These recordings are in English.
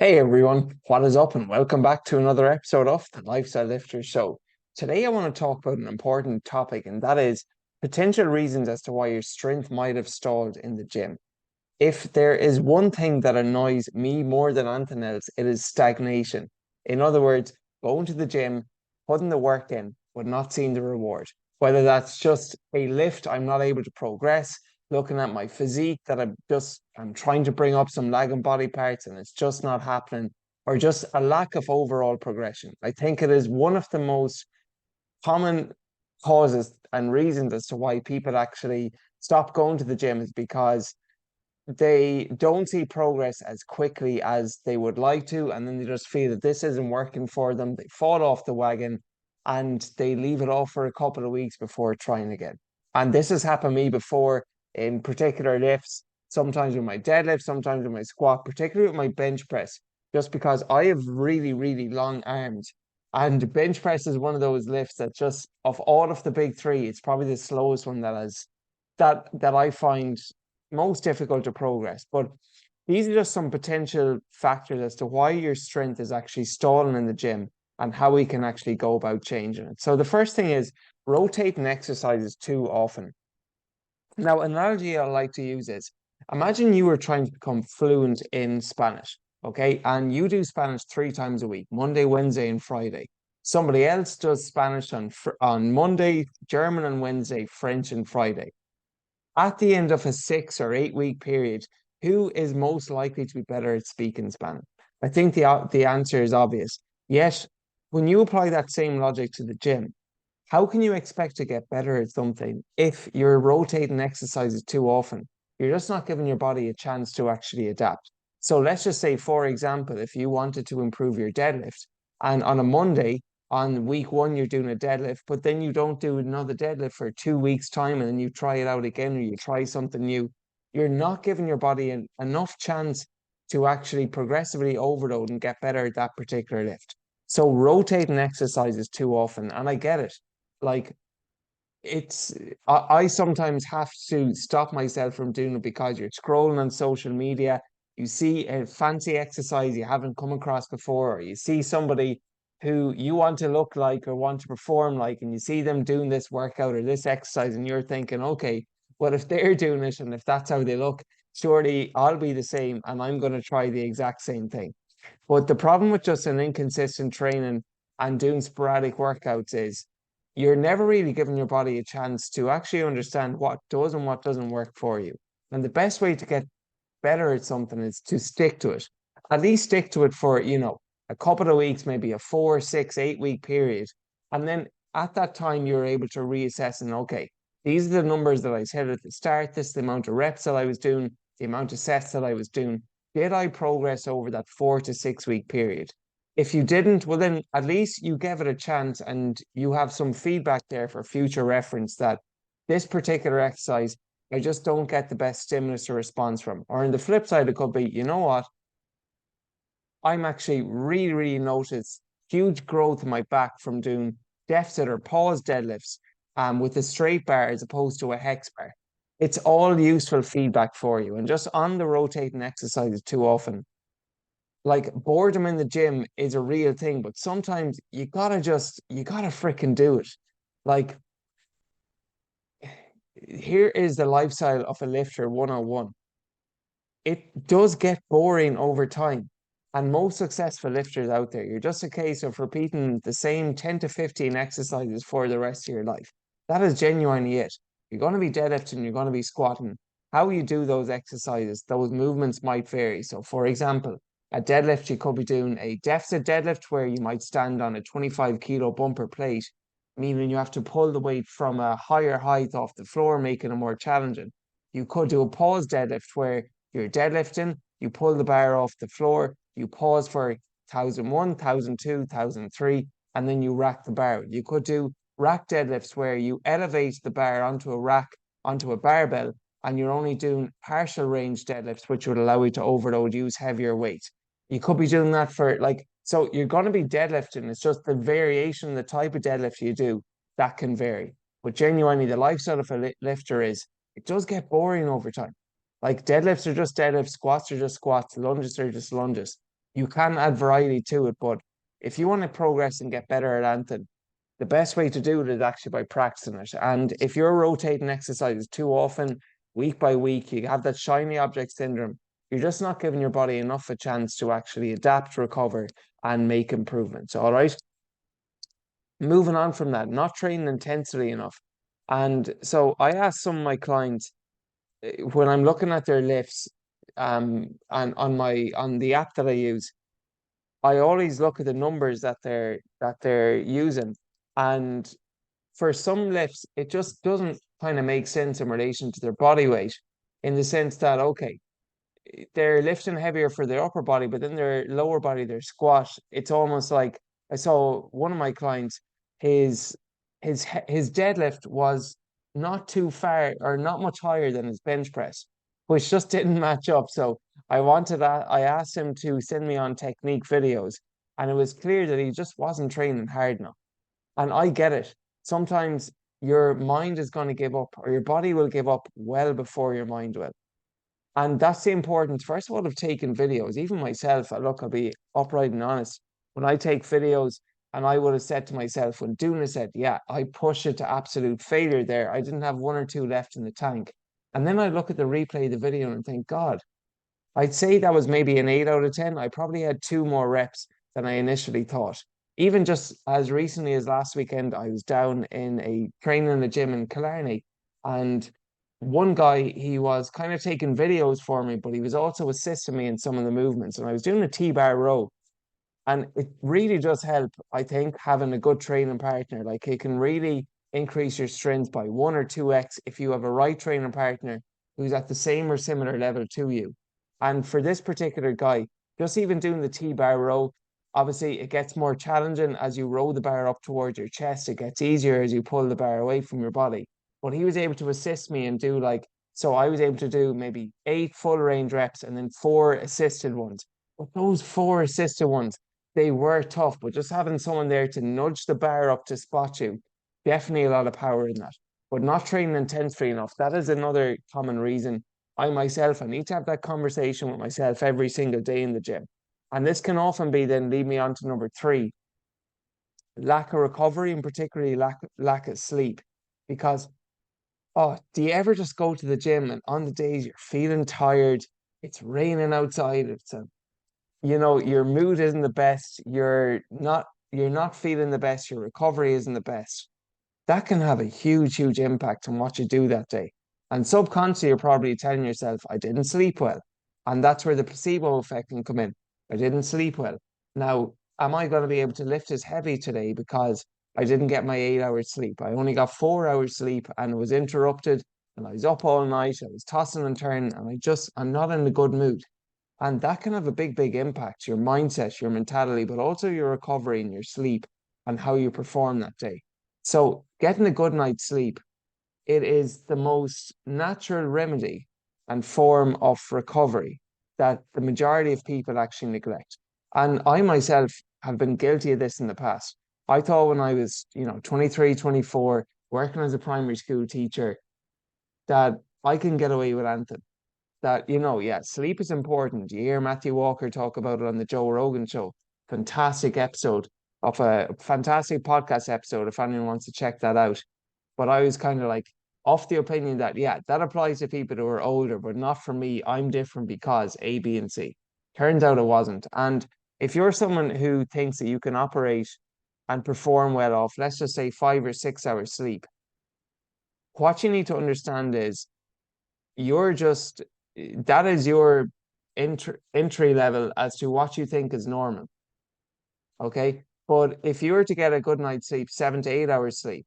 Hey everyone, what is up and welcome back to another episode of the Lifestyle Lifter Show. Today I want to talk about an important topic, and that is potential reasons as to why your strength might have stalled in the gym. If there is one thing that annoys me more than anything else, it is stagnation. In other words, going to the gym, putting the work in, but not seeing the reward. Whether that's just a lift, I'm not able to progress, looking at my physique that I'm trying to bring up some lagging body parts and it's just not happening, or just a lack of overall progression. I think it is one of the most common causes and reasons as to why people actually stop going to the gym is because they don't see progress as quickly as they would like to, and then they just feel that this isn't working for them. They fall off the wagon and they leave it off for a couple of weeks before trying again. And this has happened to me before in particular lifts, sometimes with my deadlift, sometimes with my squat, particularly with my bench press, just because I have really, really long arms. And bench press is one of those lifts that just of all of the big three, it's probably the slowest one that I find most difficult to progress. But these are just some potential factors as to why your strength is actually stalling in the gym and how we can actually go about changing it. So the first thing is rotating exercises too often. Now, an analogy I like to use is imagine you were trying to become fluent in Spanish, okay? And you do Spanish 3 times a week, Monday, Wednesday, and Friday. Somebody else does Spanish on Monday, German on Wednesday, French on Friday. At the end of a 6 or 8 week period, who is most likely to be better at speaking Spanish? I think the answer is obvious. Yet, when you apply that same logic to the gym, how can you expect to get better at something if you're rotating exercises too often? You're just not giving your body a chance to actually adapt. So let's just say, for example, if you wanted to improve your deadlift, and on a Monday, on week one, you're doing a deadlift, but then you don't do another deadlift for 2 weeks' time, and then you try it out again, or you try something new, you're not giving your body enough chance to actually progressively overload and get better at that particular lift. So rotating exercises too often, and I get it. Like it's I sometimes have to stop myself from doing it because you're scrolling on social media, you see a fancy exercise you haven't come across before, or you see somebody who you want to look like or want to perform like, and you see them doing this workout or this exercise, and you're thinking, okay, well, if they're doing it and if that's how they look, surely I'll be the same and I'm going to try the exact same thing. But the problem with just an inconsistent training and doing sporadic workouts is you're never really giving your body a chance to actually understand what does and what doesn't work for you. And the best way to get better at something is to stick to it. At least stick to it for, a couple of weeks, maybe a 4, 6, 8 week period. And then at that time, you're able to reassess and, okay, these are the numbers that I said at the start. This is the amount of reps that I was doing, the amount of sets that I was doing. Did I progress over that 4 to 6 week period? If you didn't, well, then at least you gave it a chance and you have some feedback there for future reference that this particular exercise, I just don't get the best stimulus or response from. Or on the flip side, it could be, you know what? I'm actually really, really noticed huge growth in my back from doing deficit or pause deadlifts with a straight bar as opposed to a hex bar. It's all useful feedback for you. And just on the rotating exercises too often, like boredom in the gym is a real thing, but sometimes you gotta freaking do it. Like, here is the lifestyle of a lifter 101. It does get boring over time. And most successful lifters out there, you're just a case of repeating the same 10 to 15 exercises for the rest of your life. That is genuinely it. You're going to be deadlifting, you're going to be squatting. How you do those exercises, those movements might vary. So, for example, a deadlift, you could be doing a deficit deadlift where you might stand on a 25 kilo bumper plate, meaning you have to pull the weight from a higher height off the floor, making it more challenging. You could do a pause deadlift where you're deadlifting, you pull the bar off the floor, you pause for 1001, 1002, 1003, and then you rack the bar. You could do rack deadlifts where you elevate the bar onto a rack, onto a barbell, and you're only doing partial range deadlifts, which would allow you to overload, use heavier weight. You could be doing that for like, so you're going to be deadlifting. It's just the variation, the type of deadlift you do that can vary. But genuinely, the lifestyle of a lifter is it does get boring over time. Like deadlifts are just deadlifts, squats are just squats, lunges are just lunges. You can add variety to it, but if you want to progress and get better at anything, the best way to do it is actually by practicing it. And if you're rotating exercises too often, week by week, you have that shiny object syndrome. You're just not giving your body enough a chance to actually adapt, recover, and make improvements. All right. Moving on from that, not training intensely enough. And so I asked some of my clients when I'm looking at their lifts, and on the app that I use, I always look at the numbers that they're using. And for some lifts, it just doesn't kind of make sense in relation to their body weight, in the sense that, okay, they're lifting heavier for their upper body, but then their lower body, their squat, it's almost like I saw one of my clients, his his deadlift was not too far or not much higher than his bench press, which just didn't match up. So I asked him to send me on technique videos, and it was clear that he just wasn't training hard enough. And I get it. Sometimes your mind is going to give up, or your body will give up well before your mind will. And that's the importance, first of all, of taking videos. Even myself, look, I'll be upright and honest. When I take videos, and I would have said to myself when doing a set, yeah, I push it to absolute failure there. I didn't have one or two left in the tank. And then I look at the replay of the video and think, God, I'd say that was maybe an 8 out of 10. I probably had two more reps than I initially thought. Even just as recently as last weekend, I was down in a training in a gym in Killarney, and one guy, he was kind of taking videos for me, but he was also assisting me in some of the movements. And I was doing a T-bar row, and it really does help, I think, having a good training partner. Like, it can really increase your strength by 1 or 2x if you have a right training partner who's at the same or similar level to you. And for this particular guy, just even doing the T-bar row, obviously it gets more challenging as you row the bar up towards your chest. It gets easier as you pull the bar away from your body. But he was able to assist me and do like, so I was able to do maybe 8 full range reps and then 4 assisted ones. But those 4 assisted ones, they were tough, but just having someone there to nudge the bar up to spot you, definitely a lot of power in that. But not training intensely enough, that is another common reason. I need to have that conversation with myself every single day in the gym. And this can often be then lead me on to number three, lack of recovery, and particularly lack of sleep. Because, oh, do you ever just go to the gym and on the days you're feeling tired, it's raining outside, your mood isn't the best, you're not feeling the best, your recovery isn't the best. That can have a huge impact on what you do that day. And subconsciously, you're probably telling yourself, I didn't sleep well. And that's where the placebo effect can come in. I didn't sleep well. Now, am I going to be able to lift as heavy today because I didn't get my 8 hours sleep? I only got 4 hours sleep and it was interrupted, and I was up all night. I was tossing and turning, and I'm not in a good mood. And that can have a big impact, your mindset, your mentality, but also your recovery and your sleep and how you perform that day. So getting a good night's sleep, it is the most natural remedy and form of recovery that the majority of people actually neglect. And I myself have been guilty of this in the past. I thought when I was, 23, 24, working as a primary school teacher, that I can get away with anything. That, yeah, sleep is important. You hear Matthew Walker talk about it on the Joe Rogan show. Fantastic episode of a fantastic podcast episode if anyone wants to check that out. But I was kind of like off the opinion that, yeah, that applies to people who are older, but not for me. I'm different because A, B, and C. Turns out it wasn't. And if you're someone who thinks that you can operate and perform well off, let's just say 5 or 6 hours sleep, what you need to understand is you're just that is your entry level as to what you think is normal. Okay. But if you were to get a good night's sleep, 7 to 8 hours sleep,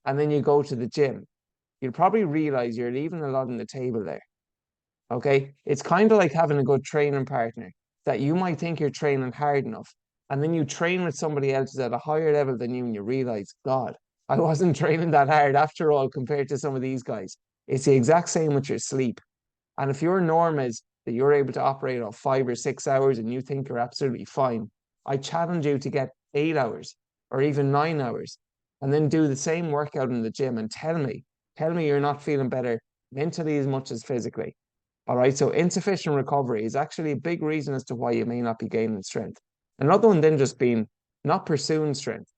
and then you go to the gym, you'll probably realize you're leaving a lot on the table there. Okay. It's kind of like having a good training partner that you might think you're training hard enough. And then you train with somebody else who's at a higher level than you, and you realize, God, I wasn't training that hard after all compared to some of these guys. It's the exact same with your sleep. And if your norm is that you're able to operate off 5 or 6 hours and you think you're absolutely fine, I challenge you to get 8 hours or even 9 hours and then do the same workout in the gym and tell me you're not feeling better mentally as much as physically. All right. So insufficient recovery is actually a big reason as to why you may not be gaining strength. Another one then just being not pursuing strength.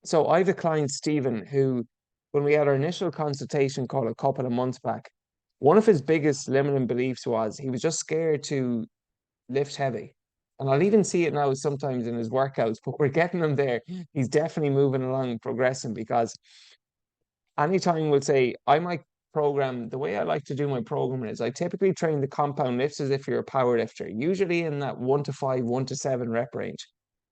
So I have a client, Stephen, who, when we had our initial consultation call a couple of months back, one of his biggest limiting beliefs was he was just scared to lift heavy. And I'll even see it now sometimes in his workouts, but we're getting him there. He's definitely moving along, progressing, because anytime we'll say, I might program, the way I like to do my programming is I typically train the compound lifts as if you're a power lifter, usually in that 1 to 5, 1 to 7 rep range.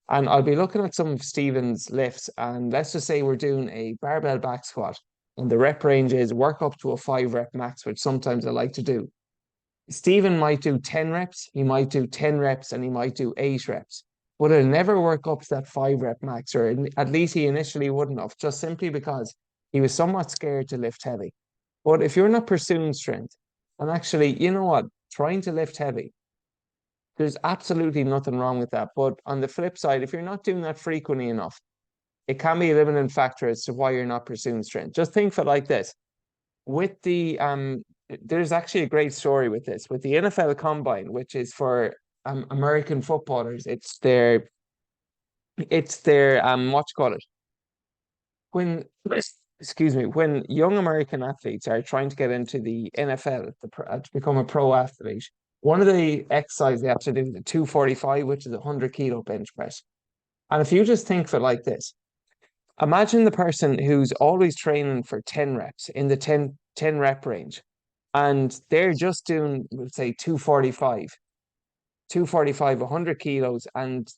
And I'll be looking at some of Stephen's lifts, and let's just say we're doing a barbell back squat, and the rep range is work up to a 5 rep max, which sometimes I like to do. Stephen might do 10 reps, he might do 10 reps, and he might do 8 reps, but it'll never work up to that 5 rep max, or at least he initially wouldn't have, just simply because he was somewhat scared to lift heavy. But if you're not pursuing strength, and actually, you know what, trying to lift heavy, there's absolutely nothing wrong with that. But on the flip side, if you're not doing that frequently enough, it can be a limiting factor as to why you're not pursuing strength. Just think of it like this. With the there's actually a great story with this. With the NFL Combine, which is for American footballers, it's their what you call it? When excuse me, when young American athletes are trying to get into the NFL to become a pro athlete, one of the exercises they have to do is the 245, which is a 100 kilo bench press. And if you just think of it like this, imagine the person who's always training for 10 reps in the ten rep range, and they're just doing, let's say, 245, 100 kilos, and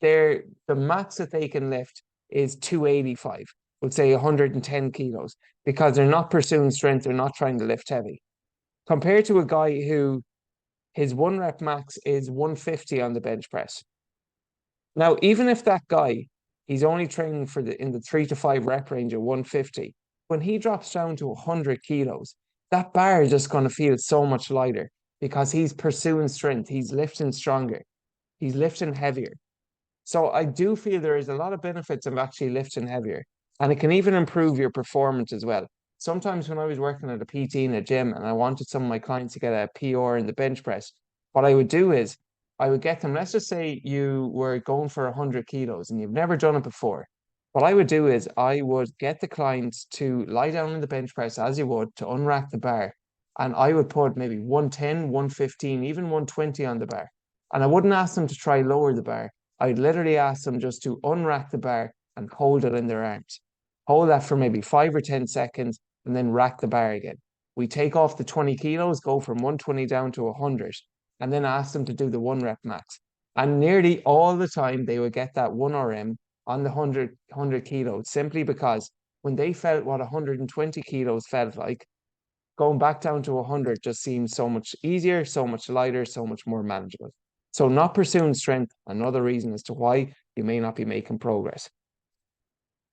the max that they can lift is 285, let's say 110 kilos, because they're not pursuing strength, they're not trying to lift heavy. Compared to a guy who his 1 rep max is 150 on the bench press. Now, even if that guy, he's only training for in the 3 to 5 rep range at 150, when he drops down to 100 kilos, that bar is just going to feel so much lighter because he's pursuing strength, he's lifting stronger, he's lifting heavier. So I do feel there is a lot of benefits of actually lifting heavier, and it can even improve your performance as well. Sometimes when I was working at a PT in a gym and I wanted some of my clients to get a PR in the bench press, what I would do is I would get them, let's just say you were going for 100 kilos and you've never done it before. What I would do is I would get the clients to lie down in the bench press as you would to unrack the bar. And I would put maybe 110, 115, even 120 on the bar. And I wouldn't ask them to try lower the bar. I'd literally ask them just to unrack the bar and hold it in their arms. Hold that for maybe 5 or 10 seconds and then rack the bar again. We take off the 20 kilos, go from 120 down to 100, and then ask them to do the 1 rep max. And nearly all the time, they would get that 1 RM on the 100 kilos simply because when they felt what 120 kilos felt like, going back down to 100 just seems so much easier, so much lighter, so much more manageable. So not pursuing strength, another reason as to why you may not be making progress.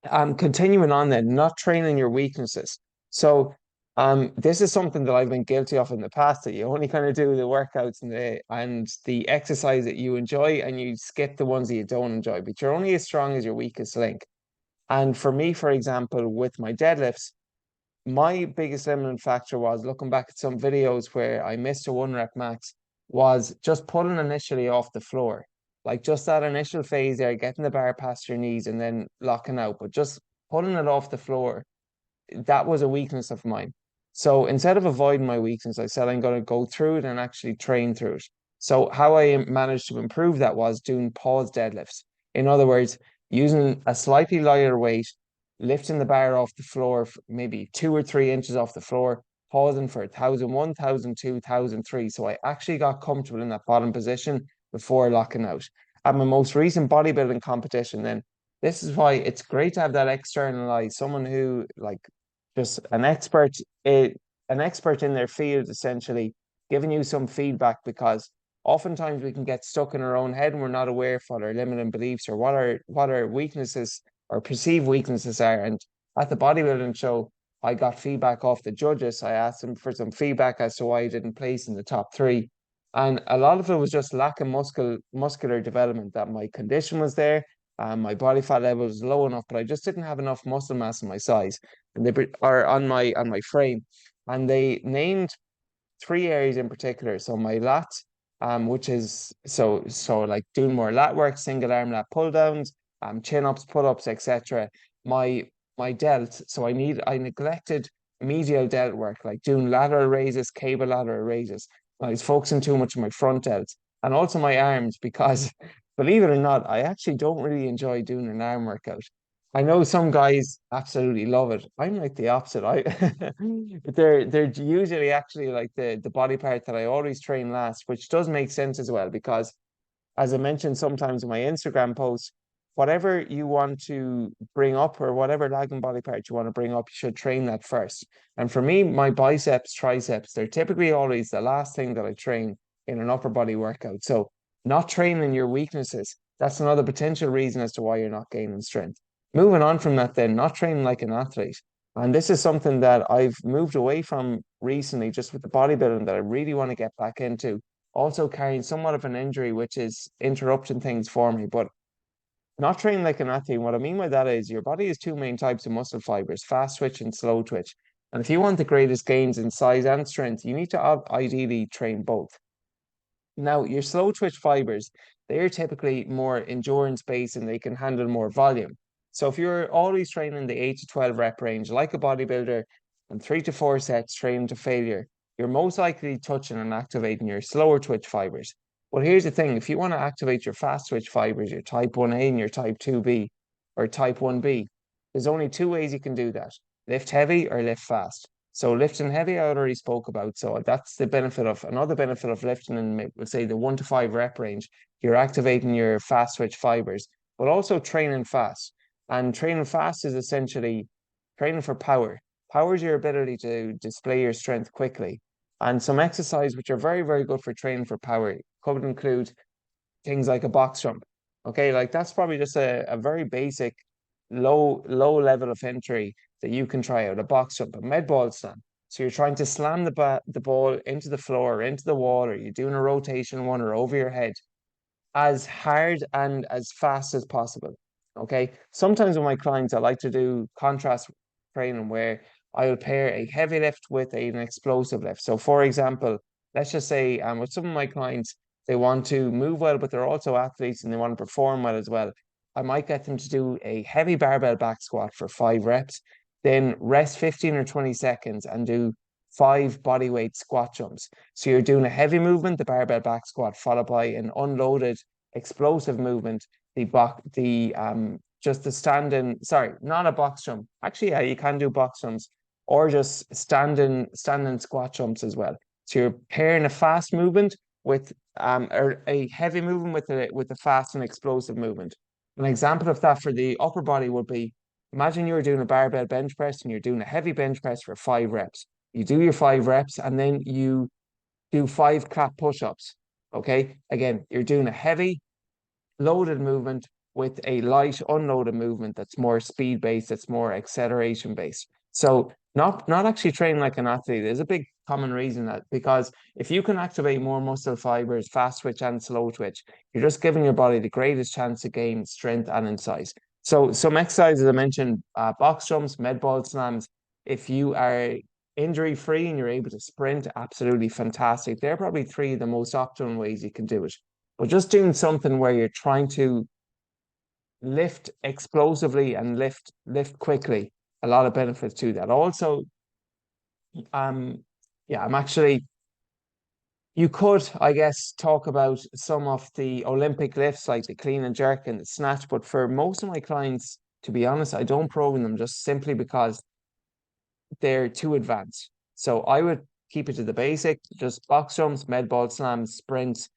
Continuing on then, not training your weaknesses. So this is something that I've been guilty of in the past, that you only kind of do the workouts and the exercise that you enjoy, and you skip the ones that you don't enjoy, but you're only as strong as your weakest link. And for me, for example, with my deadlifts, my biggest limiting factor was looking back at some videos where I missed a 1 rep max, was just pulling initially off the floor. Like just that initial phase there, getting the bar past your knees and then locking out, but just pulling it off the floor, that was a weakness of mine. So instead of avoiding my weakness, I said I'm going to go through it and actually train through it. So how I managed to improve that was doing pause deadlifts. In other words, using a slightly lighter weight, lifting the bar off the floor, maybe 2 or 3 inches off the floor, pausing for 1,000, 1,002, 1,003. So I actually got comfortable in that bottom position before locking out. At my most recent bodybuilding competition, then this is why it's great to have that external eye, someone who like just an expert in their field, essentially giving you some feedback, because oftentimes we can get stuck in our own head and we're not aware of what our limiting beliefs or what our weaknesses or perceived weaknesses are. And at the bodybuilding show, I got feedback off the judges. I asked them for some feedback as to why I didn't place in the top three. And a lot of it was just lack of muscular development, that my condition was there, my body fat level was low enough, but I just didn't have enough muscle mass in my size and they are on my frame. And they named three areas in particular. So my lats, which is so like doing more lat work, single arm lat pull downs, chin ups, pull ups, etc. My my delt. So I neglected medial delt work, like doing lateral raises, cable lateral raises. I was focusing too much on my front delt and also my arms because believe it or not, I actually don't really enjoy doing an arm workout. I know some guys absolutely love it. I'm like the opposite. I they're usually actually like the body part that I always train last, which does make sense as well because as I mentioned sometimes in my Instagram posts, whatever you want to bring up or whatever lagging body part you want to bring up, you should train that first. And for me, my biceps, triceps, they're typically always the last thing that I train in an upper body workout. So not training your weaknesses, that's another potential reason as to why you're not gaining strength. Moving on from that, then, not training like an athlete. And this is something that I've moved away from recently, just with the bodybuilding that I really want to get back into, also carrying somewhat of an injury, which is interrupting things for me. But not training like an athlete. What I mean by that is your body has two main types of muscle fibers, fast twitch and slow twitch. And if you want the greatest gains in size and strength, you need to ideally train both. Now, your slow twitch fibers, they're typically more endurance based and they can handle more volume. So if you're always training the 8 to 12 rep range, like a bodybuilder, and 3 to 4 sets training to failure, you're most likely touching and activating your slower twitch fibers. But here's the thing, if you want to activate your fast twitch fibers, your type 1A and your type 2B or type 1B, there's only two ways you can do that. Lift heavy or lift fast. So lifting heavy, I already spoke about. So that's the benefit of another benefit of lifting in, let's say, the 1 to 5 rep range. You're activating your fast twitch fibers, but also training fast. And training fast is essentially training for power. Power is your ability to display your strength quickly. And some exercise which are very, very good for training for power could include things like a box jump. Okay, like that's probably just a very basic low level of entry that you can try out, a box jump, a med ball slam. So you're trying to slam the ball into the floor, into the wall, or you're doing a rotation one or over your head as hard and as fast as possible. Okay. Sometimes with my clients, I like to do contrast training where I will pair a heavy lift with an explosive lift. So, for example, let's just say with some of my clients, they want to move well, but they're also athletes and they want to perform well as well. I might get them to do a heavy barbell back squat for 5 reps, then rest 15 or 20 seconds and do 5 bodyweight squat jumps. So you're doing a heavy movement, the barbell back squat, followed by an unloaded explosive movement, just the standing, sorry, not a box jump. Actually, yeah, you can do box jumps or just standing squat jumps as well. So you're pairing a fast movement with or a heavy movement with a fast and explosive movement. An example of that for the upper body would be imagine you're doing a barbell bench press and you're doing a heavy bench press for 5 reps. You do your 5 reps and then you do 5 clap push-ups. Okay. Again, you're doing a heavy loaded movement with a light unloaded movement that's more speed based, that's more acceleration based. So not actually training like an athlete is a big common reason that because if you can activate more muscle fibers, fast twitch and slow twitch, you're just giving your body the greatest chance to gain strength and in size. So some exercises I mentioned, box jumps, med ball slams. If you are injury free and you're able to sprint, absolutely fantastic. They're probably three of the most optimal ways you can do it. But just doing something where you're trying to lift explosively and lift quickly, a lot of benefits to that. Also, yeah, I'm actually you could, I guess, talk about some of the Olympic lifts like the clean and jerk and the snatch, but for most of my clients, to be honest, I don't program them just simply because they're too advanced. So I would keep it to the basic, just box jumps, med ball slams, sprints,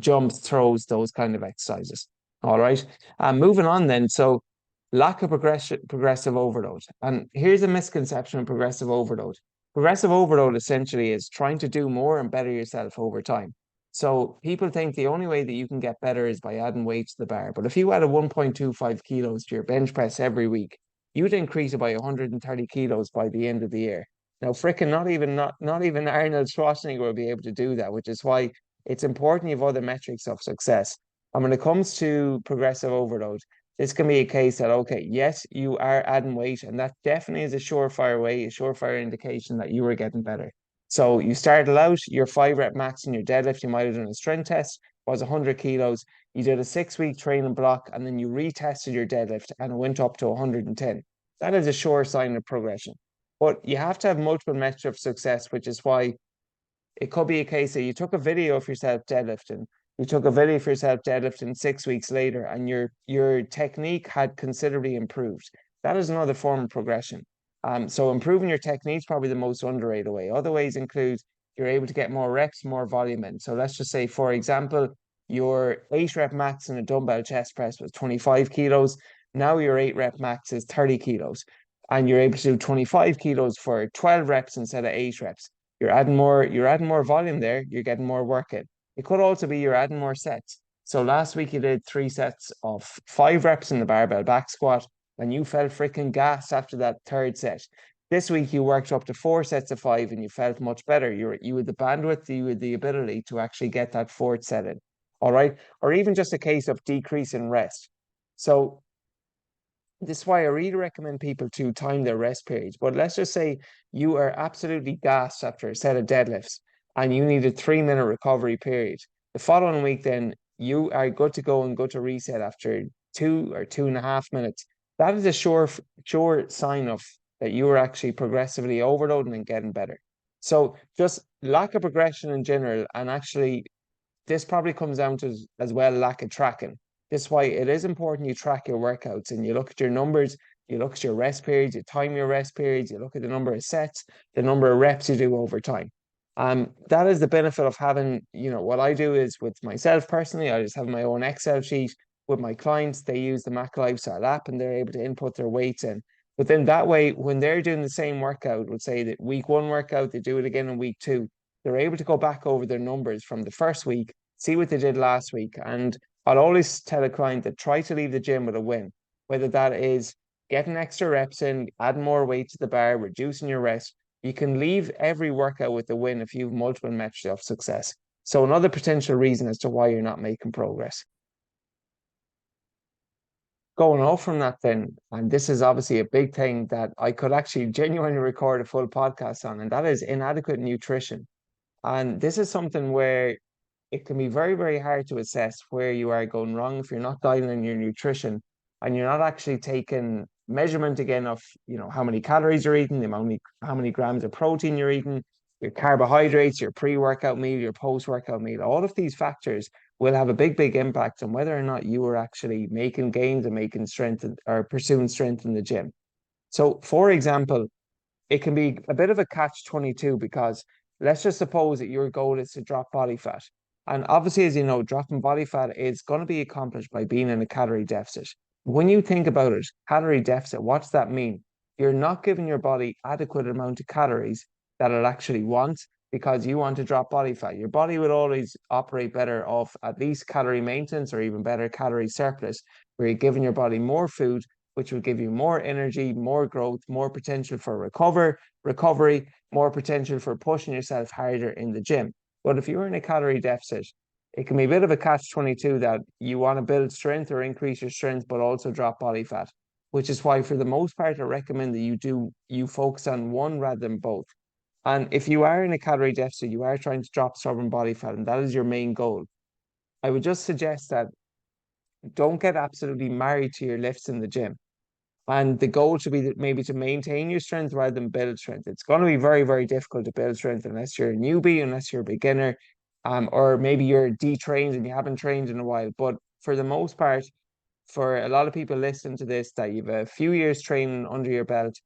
jumps, throws, those kind of exercises. All right. Moving on then. So lack of progressive overload. And here's a misconception of progressive overload. Progressive overload essentially is trying to do more and better yourself over time. So people think the only way that you can get better is by adding weight to the bar. But if you add a 1.25 kilos to your bench press every week, you'd increase it by 130 kilos by the end of the year. Now, fricking not even Arnold Schwarzenegger will be able to do that, which is why it's important you have other metrics of success. And when it comes to progressive overload, this can be a case that, okay, yes, you are adding weight, and that definitely is a surefire way, a surefire indication that you are getting better. So you started out, your 5 rep max in your deadlift, you might have done a strength test, was 100 kilos. You did a 6 week training block, and then you retested your deadlift and it went up to 110. That is a sure sign of progression. But you have to have multiple measures of success, which is why it could be a case that you took a video of yourself deadlifting, you took a video of yourself deadlifting 6 weeks later, and your technique had considerably improved. That is another form of progression. So improving your technique is probably the most underrated way. Other ways include you're able to get more reps, more volume in. So let's just say, for example, your 8 rep max in a dumbbell chest press was 25 kilos. Now your 8 rep max is 30 kilos. And you're able to do 25 kilos for 12 reps instead of 8 reps. You're adding more volume there, you're getting more work in. It could also be you're adding more sets. So last week you did 3 sets of 5 reps in the barbell back squat, and you felt freaking gassed after that third set. This week you worked up to 4 sets of 5 and you felt much better. You had the bandwidth, you had the ability to actually get that fourth set in. All right. Or even just a case of decrease in rest. So this is why I really recommend people to time their rest periods. But let's just say you are absolutely gassed after a set of deadlifts and you need a 3 minute recovery period. The following week, then you are good to go and go to reset after 2 or 2.5 minutes. That is a sure sign of that you are actually progressively overloading and getting better. So just lack of progression in general, and actually this probably comes down to as well lack of tracking. This is why it is important you track your workouts and you look at your numbers, you look at your rest periods, you time your rest periods, you look at the number of sets, the number of reps you do over time. That is the benefit of having, what I do is with myself personally, I just have my own Excel sheet. With my clients, they use the Mac Lifestyle app and they're able to input their weights in. But then that way, when they're doing the same workout, let's say that week one workout, they do it again in week two, they're able to go back over their numbers from the first week, see what they did last week. And I'll always tell a client that try to leave the gym with a win, whether that is getting extra reps in, adding more weight to the bar, reducing your rest. You can leave every workout with a win if you have multiple metrics of success. So another potential reason as to why you're not making progress. Going off from that then, and this is obviously a big thing that I could actually genuinely record a full podcast on, and that is inadequate nutrition. And this is something where it can be very, very hard to assess where you are going wrong if you're not dialing in your nutrition and you're not actually taking measurement again of, how many calories you're eating, how many grams of protein you're eating, your carbohydrates, your pre-workout meal, your post-workout meal. All of these factors will have a big, big impact on whether or not you are actually making gains and making strength or pursuing strength in the gym. So, for example, it can be a bit of a catch-22 because let's just suppose that your goal is to drop body fat. And obviously, as you know, dropping body fat is going to be accomplished by being in a calorie deficit. When you think about it, calorie deficit, what's that mean? You're not giving your body adequate amount of calories that it actually wants because you want to drop body fat. Your body would always operate better off at least calorie maintenance or even better calorie surplus, where you're giving your body more food which will give you more energy, more growth, more potential for recovery, more potential for pushing yourself harder in the gym. But if you're in a calorie deficit, it can be a bit of a catch-22 that you want to build strength or increase your strength, but also drop body fat, which is why for the most part, I recommend that you focus on one rather than both. And if you are in a calorie deficit, you are trying to drop stubborn body fat, and that is your main goal. I would just suggest that don't get absolutely married to your lifts in the gym. And the goal should be that maybe to maintain your strength rather than build strength. It's going to be very, very difficult to build strength unless you're a newbie, unless you're a beginner, or maybe you're detrained and you haven't trained in a while. But for the most part, for a lot of people listening to this, that you've a few years training under your belt,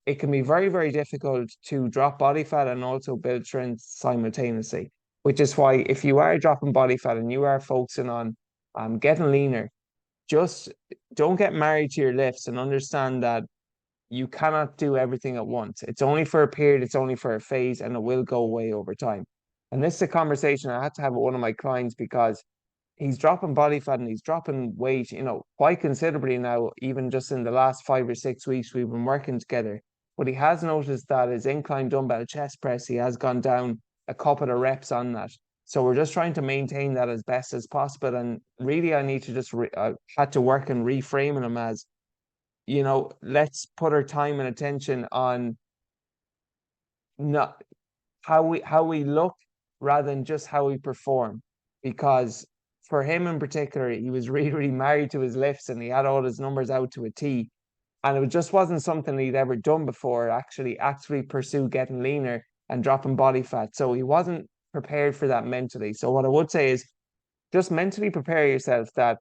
it can be very, very difficult to drop body fat and also build strength simultaneously. Which is why if you are dropping body fat and you are focusing on getting leaner, just don't get married to your lifts and understand that you cannot do everything at once. It's only for a period, it's only for a phase, and it will go away over time. And this is a conversation I had to have with one of my clients because he's dropping body fat and he's dropping weight, quite considerably now, even just in the last 5 or 6 weeks we've been working together. But he has noticed that his incline dumbbell chest press, he has gone down a couple of reps on that. So we're just trying to maintain that as best as possible. And really, I need to just had to work and reframing him as, let's put our time and attention on not how we look rather than just how we perform. Because for him in particular, he was really, really married to his lifts and he had all his numbers out to a T. And it just wasn't something he'd ever done before, actually actively pursue getting leaner and dropping body fat. So he wasn't prepared for that mentally. So what I would say is just mentally prepare yourself that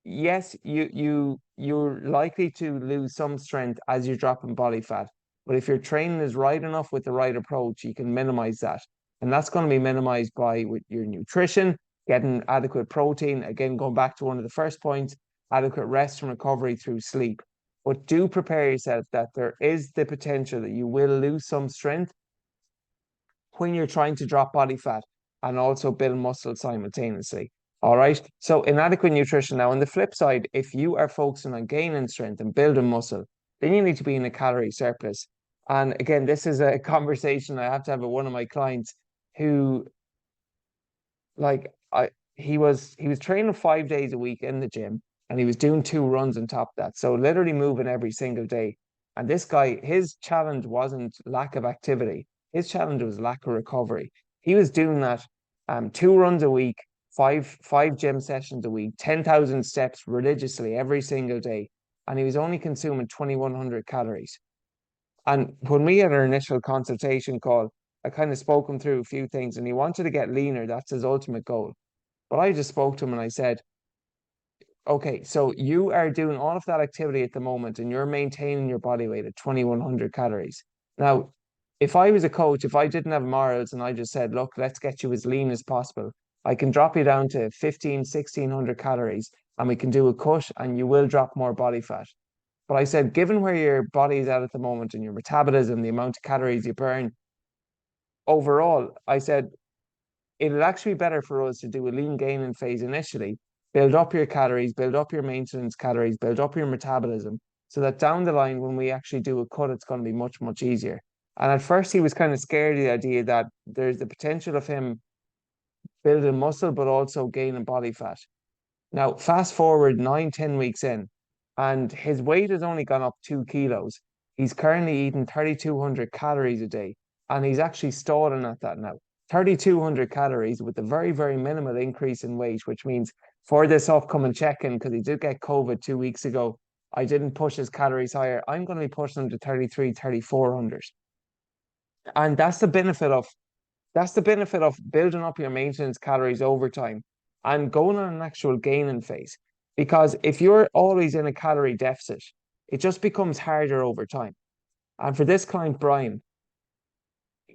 yes, you're likely to lose some strength as you're dropping body fat. But if your training is right enough with the right approach, you can minimize that. And that's going to be minimized by with your nutrition, getting adequate protein. Again, going back to one of the first points, adequate rest and recovery through sleep. But do prepare yourself that there is the potential that you will lose some strength when you're trying to drop body fat and also build muscle simultaneously. All right. So inadequate nutrition. Now, on the flip side, if you are focusing on gaining strength and building muscle, then you need to be in a calorie surplus. And again, this is a conversation I have to have with one of my clients who, like, he was training 5 days a week in the gym and he was doing 2 runs on top of that. So literally moving every single day. And this guy, his challenge wasn't lack of activity. His challenge was lack of recovery. He was doing that 2 runs a week, five gym sessions a week, 10,000 steps religiously every single day. And he was only consuming 2,100 calories. And when we had our initial consultation call, I kind of spoke him through a few things and he wanted to get leaner. That's his ultimate goal. But I just spoke to him and I said, okay, so you are doing all of that activity at the moment and you're maintaining your body weight at 2,100 calories. Now, if I was a coach, if I didn't have morals and I just said, look, let's get you as lean as possible, I can drop you down to 15, 1,600 calories and we can do a cut and you will drop more body fat. But I said, given where your body is at the moment and your metabolism, the amount of calories you burn overall, I said, it'd actually be better for us to do a lean gaining phase initially, build up your calories, build up your maintenance calories, build up your metabolism, so that down the line, when we actually do a cut, it's going to be much, much easier. And at first, he was kind of scared of the idea that there's the potential of him building muscle, but also gaining body fat. Now, fast forward 9, 10 weeks in, and his weight has only gone up 2 kilos. He's currently eating 3,200 calories a day, and he's actually stalling at that now. 3,200 calories with a very, very minimal increase in weight, which means for this upcoming check-in, because he did get COVID 2 weeks ago, I didn't push his calories higher. I'm going to be pushing him to 33, 3,400. And that's the benefit of building up your maintenance calories over time and going on an actual gaining phase. Because if you're always in a calorie deficit, it just becomes harder over time. And for this client, Brian,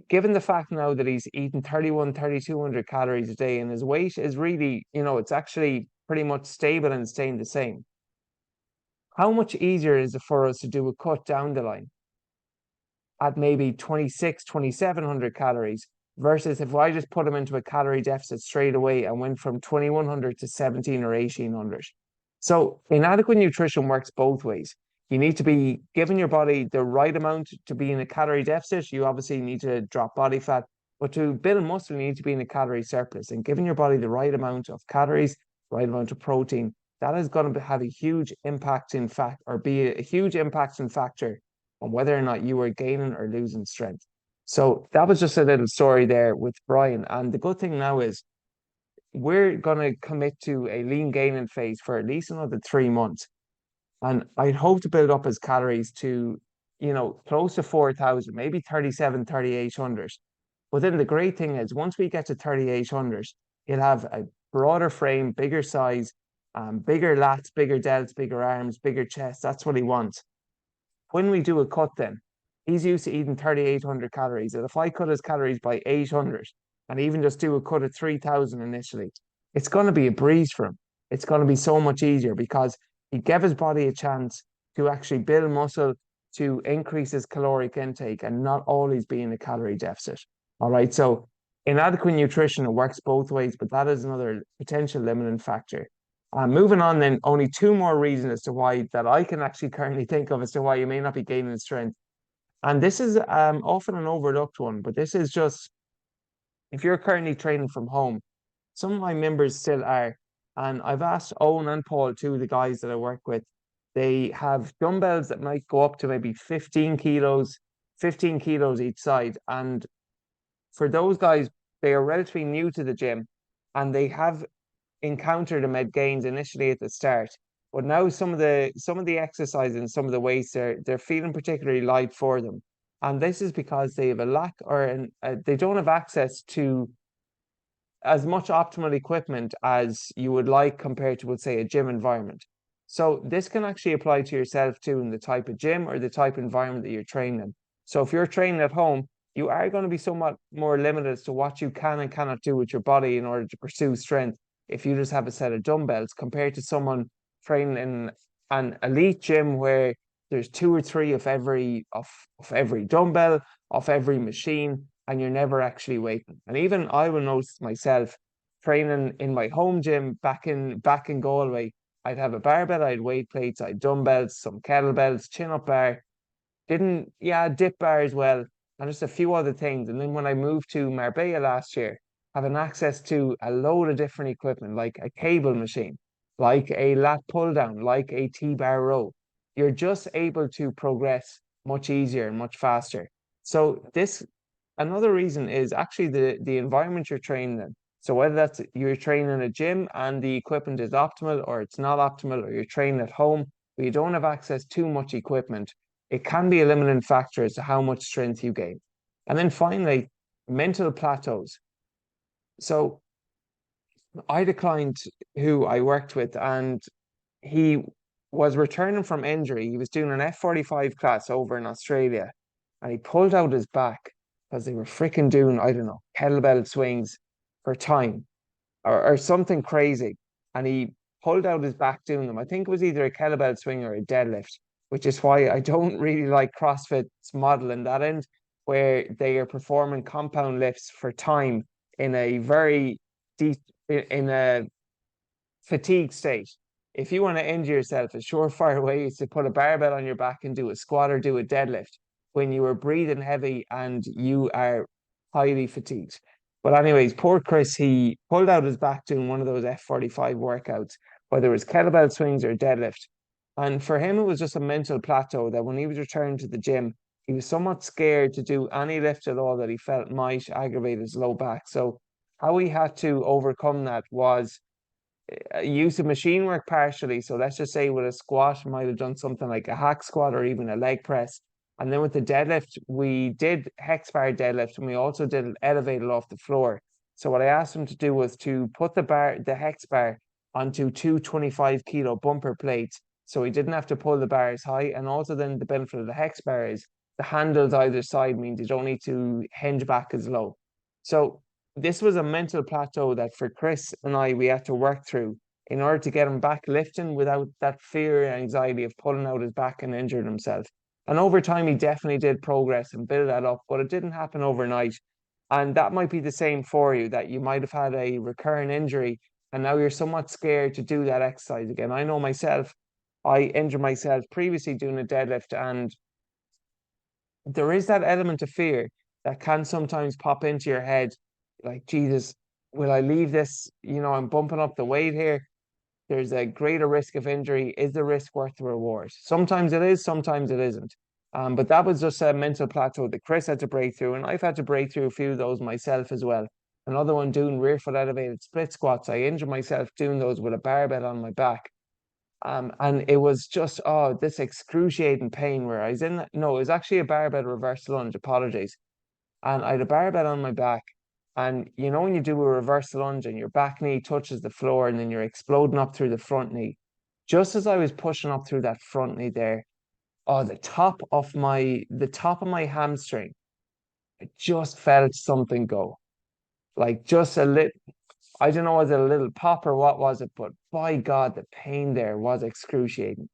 given the fact now that he's eating 31, 3,200 calories a day and his weight is really, it's actually pretty much stable and staying the same. How much easier is it for us to do a cut down the line at maybe 26, 2,700 calories versus if I just put him into a calorie deficit straight away and went from 2,100 to 17 or 1,800. So inadequate nutrition works both ways. You need to be giving your body the right amount to be in a calorie deficit. You obviously need to drop body fat, but to build muscle, you need to be in a calorie surplus and giving your body the right amount of calories, right amount of protein. That is going to have a huge impact in fact, or be a huge impact in factor on whether or not you are gaining or losing strength. So that was just a little story there with Brian. And the good thing now is we're going to commit to a lean gaining phase for at least another 3 months. And I'd hope to build up his calories to, close to 4,000, maybe 37, 3,800. But then the great thing is once we get to 3,800, he'll have a broader frame, bigger size, bigger lats, bigger delts, bigger arms, bigger chest. That's what he wants. When we do a cut then, he's used to eating 3,800 calories. And if I cut his calories by 800 and even just do a cut of 3,000 initially, it's going to be a breeze for him. It's going to be so much easier because he gave his body a chance to actually build muscle, to increase his caloric intake and not always be in a calorie deficit. All right. So inadequate nutrition, it works both ways, but that is another potential limiting factor. Moving on, then, only two more reasons as to why that I can actually currently think of as to why you may not be gaining strength. And this is often an overlooked one, but this is just if you're currently training from home, some of my members still are. And I've asked Owen and Paul, two of the guys that I work with, they have dumbbells that might go up to maybe 15 kilos each side. And for those guys, they are relatively new to the gym and they have encountered and made gains initially at the start. But now some of the exercises and some of the weights they're feeling particularly light for them. And this is because they have a lack they don't have access to as much optimal equipment as you would like compared to, let's say, a gym environment. So this can actually apply to yourself too in the type of gym or the type of environment that you're training in. So if you're training at home, you are going to be somewhat more limited as to what you can and cannot do with your body in order to pursue strength if you just have a set of dumbbells compared to someone training in an elite gym where there's two or three of every dumbbell, of every machine, and you're never actually waiting. And even I will notice myself training in my home gym back in Galway. I'd have a barbell, I'd weight plates, I'd dumbbells, some kettlebells, chin up bar, didn't, yeah, dip bar as well, and just a few other things. And then when I moved to Marbella last year, having access to a load of different equipment, like a cable machine, like a lat pull down, like a T-bar row, you're just able to progress much easier and much faster. So this another reason is actually the environment you're training in. So whether that's you're training in a gym and the equipment is optimal or it's not optimal, or you're training at home where you don't have access to much equipment, it can be a limiting factor as to how much strength you gain. And then finally, mental plateaus. So I had a client who I worked with, and he was returning from injury. He was doing an F45 class over in Australia, and he pulled out his back because they were freaking doing, I don't know, kettlebell swings for time or something crazy. And he pulled out his back doing them. I think it was either a kettlebell swing or a deadlift, which is why I don't really like CrossFit's model in that end, where they are performing compound lifts for time in a very deep, in a fatigue state. If you want to injure yourself, a surefire way is to put a barbell on your back and do a squat or do a deadlift when you are breathing heavy and you are highly fatigued. But anyways, poor Chris, he pulled out his back doing one of those F45 workouts, whether it was kettlebell swings or deadlift. And for him, it was just a mental plateau that when he was returning to the gym, he was somewhat scared to do any lift at all that he felt might aggravate his low back. So how he had to overcome that was use of machine work partially. So let's just say with a squat, might have done something like a hack squat or even a leg press. And then with the deadlift, we did hex bar deadlift, and we also did it elevated off the floor. So what I asked him to do was to put the hex bar onto two 25-kilo bumper plates. So he didn't have to pull the bars high. And also then the benefit of the hex bar is the handles either side means you don't need to hinge back as low. So this was a mental plateau that for Chris and I, we had to work through in order to get him back lifting without that fear and anxiety of pulling out his back and injuring himself. And over time, he definitely did progress and build that up, but it didn't happen overnight. And that might be the same for you, that you might have had a recurring injury and now you're somewhat scared to do that exercise again. I know myself, I injured myself previously doing a deadlift, and there is that element of fear that can sometimes pop into your head, like, Jesus, will I leave this? I'm bumping up the weight here. There's a greater risk of injury. Is the risk worth the reward? Sometimes it is, sometimes it isn't. But that was just a mental plateau that Chris had to break through, and I've had to break through a few of those myself as well. Another one doing rear foot elevated split squats. I injured myself doing those with a barbell on my back. And it was just, this excruciating pain where I was in, no, it was actually a barbell reverse lunge, apologies. And I had a barbell on my back. And when you do a reverse lunge and your back knee touches the floor and then you're exploding up through the front knee, just as I was pushing up through that front knee there, the top of my hamstring, I just felt something go. Like just a little, I don't know, was it a little pop or what was it? But by God, the pain there was excruciating.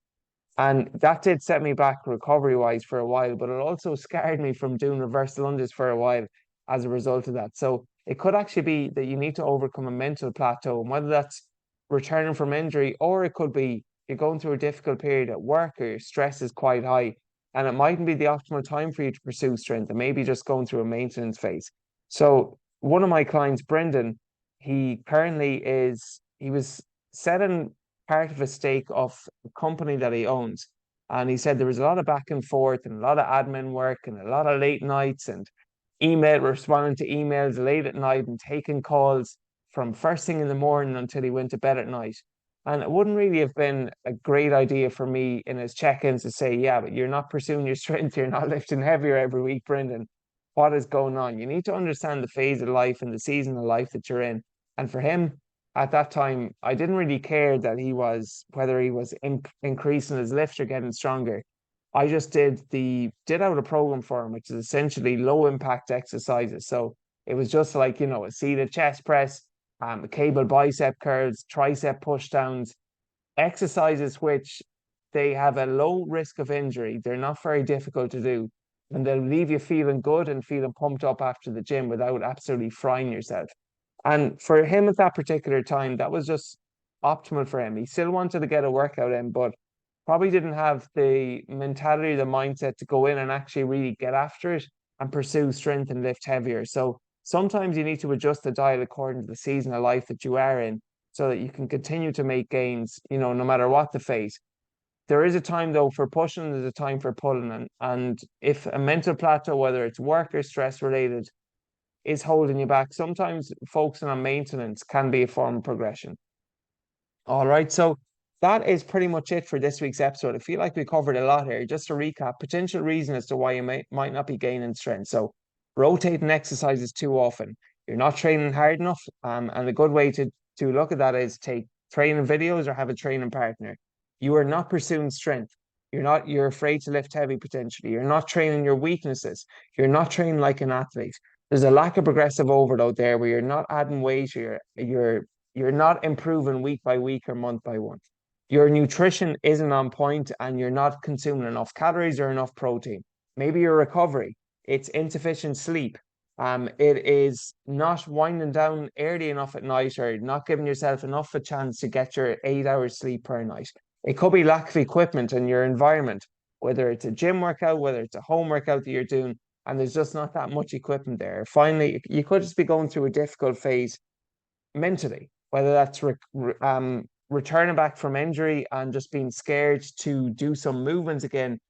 And that did set me back recovery wise for a while, but it also scarred me from doing reverse lunges for a while as a result of that. So it could actually be that you need to overcome a mental plateau, and whether that's returning from injury, or it could be you're going through a difficult period at work or your stress is quite high, and it mightn't be the optimal time for you to pursue strength, and maybe just going through a maintenance phase. So one of my clients, Brendan, he was setting part of a stake of a company that he owns. And he said there was a lot of back and forth and a lot of admin work and a lot of late nights. And responding to emails late at night and taking calls from first thing in the morning until he went to bed at night. And it wouldn't really have been a great idea for me in his check-ins to say, yeah, but you're not pursuing your strength, you're not lifting heavier every week, Brendan. What is going on? You need to understand the phase of life and the season of life that you're in. And for him, at that time, I didn't really care that whether he was increasing his lift or getting stronger. I just did out a program for him, which is essentially low impact exercises. So it was just like, a seated chest press, cable bicep curls, tricep push downs, exercises which they have a low risk of injury. They're not very difficult to do, and they'll leave you feeling good and feeling pumped up after the gym without absolutely frying yourself. And for him at that particular time, that was just optimal for him. He still wanted to get a workout in, but probably didn't have the mentality, the mindset to go in and actually really get after it and pursue strength and lift heavier. So sometimes you need to adjust the diet according to the season of life that you are in so that you can continue to make gains, no matter what the phase. There is a time though for pushing, there's a time for pulling. And if a mental plateau, whether it's work or stress related, is holding you back, sometimes focusing on maintenance can be a form of progression. All right, so that is pretty much it for this week's episode. I feel like we covered a lot here. Just to recap, potential reason as to why you might not be gaining strength. So rotating exercises too often. You're not training hard enough. And a good way to look at that is take training videos or have a training partner. You are not pursuing strength. You're afraid to lift heavy potentially. You're not training your weaknesses. You're not training like an athlete. There's a lack of progressive overload there where you're not adding weight, or you're not improving week by week or month by month. Your nutrition isn't on point and you're not consuming enough calories or enough protein. Maybe your recovery, it's insufficient sleep. It is not winding down early enough at night or not giving yourself enough a chance to get your 8 hours sleep per night. It could be lack of equipment in your environment, whether it's a gym workout, whether it's a home workout that you're doing, and there's just not that much equipment there. Finally, you could just be going through a difficult phase mentally, whether that's returning back from injury and just being scared to do some movements again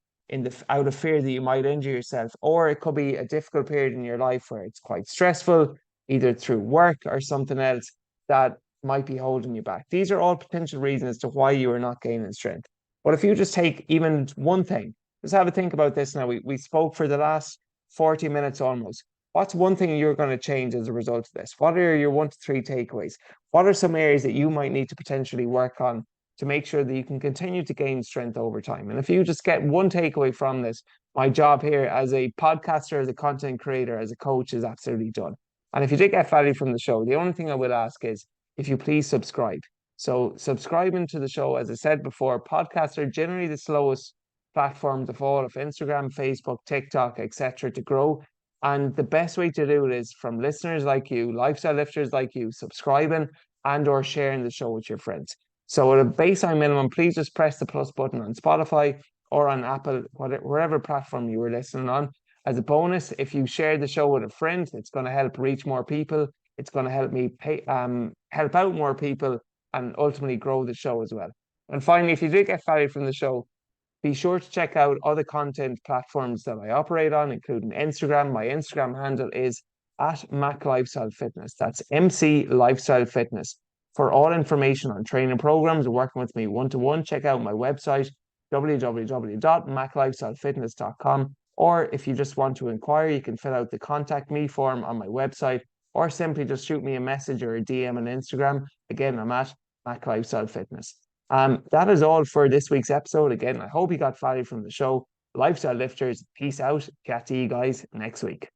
out of fear that you might injure yourself, or it could be a difficult period in your life where it's quite stressful, either through work or something else that might be holding you back. These are all potential reasons as to why you are not gaining strength. But if you just take even one thing, just have a think about this now. We spoke for the last 40 minutes almost. What's one thing you're going to change as a result of this? What are your 1 to 3 takeaways? What are some areas that you might need to potentially work on to make sure that you can continue to gain strength over time? And if you just get one takeaway from this, my job here as a podcaster, as a content creator, as a coach is absolutely done. And if you did get value from the show, the only thing I would ask is if you please subscribe. So subscribing to the show, as I said before, podcasts are generally the slowest platforms of all of Instagram, Facebook, TikTok, etc. to grow. And the best way to do it is from listeners like you, lifestyle lifters like you, subscribing and or sharing the show with your friends. So at a baseline minimum, please just press the plus button on Spotify or on Apple, wherever platform you were listening on. As a bonus, if you share the show with a friend, it's going to help reach more people. It's going to help me help out more people and ultimately grow the show as well. And finally, if you did get value from the show, be sure to check out other content platforms that I operate on, including Instagram. My Instagram handle is at Mac Lifestyle Fitness. That's MC Lifestyle Fitness. For all information on training programs, working with me one-to-one, check out my website, www.maclifestylefitness.com. Or if you just want to inquire, you can fill out the contact me form on my website, or simply just shoot me a message or a DM on Instagram. Again, I'm at Mac Lifestyle Fitness. That is all for this week's episode. Again, I hope you got value from the show. Lifestyle Lifters, peace out. Catch you guys next week.